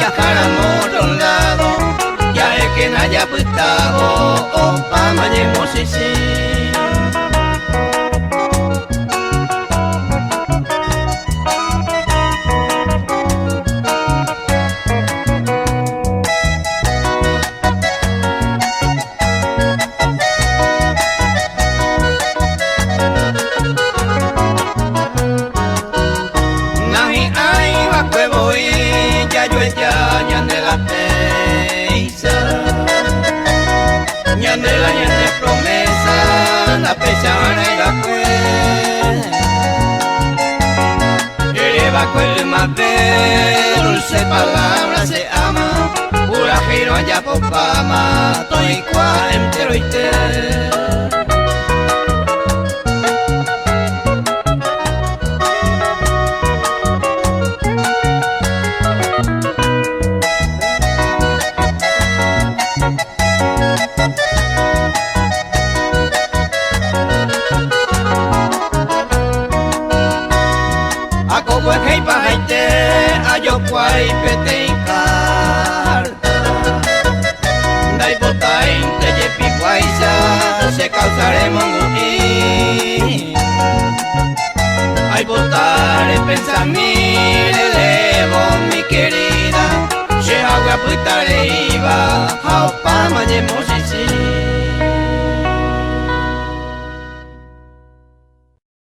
viajar a otro lado, ya es que no haya putado, opa, mayemos y sí. Ñandela ñande promesa, la pesana y la cue. Lleva cuel más de dulce palabra se ama, pura giro allá por fama, estoy cual entero y te. Ayo kwai pete carta dai botai te yepi guaisa se causaremos muí ay botar pensar mi elevo mi querida se agua puta le iba a pa mayemos y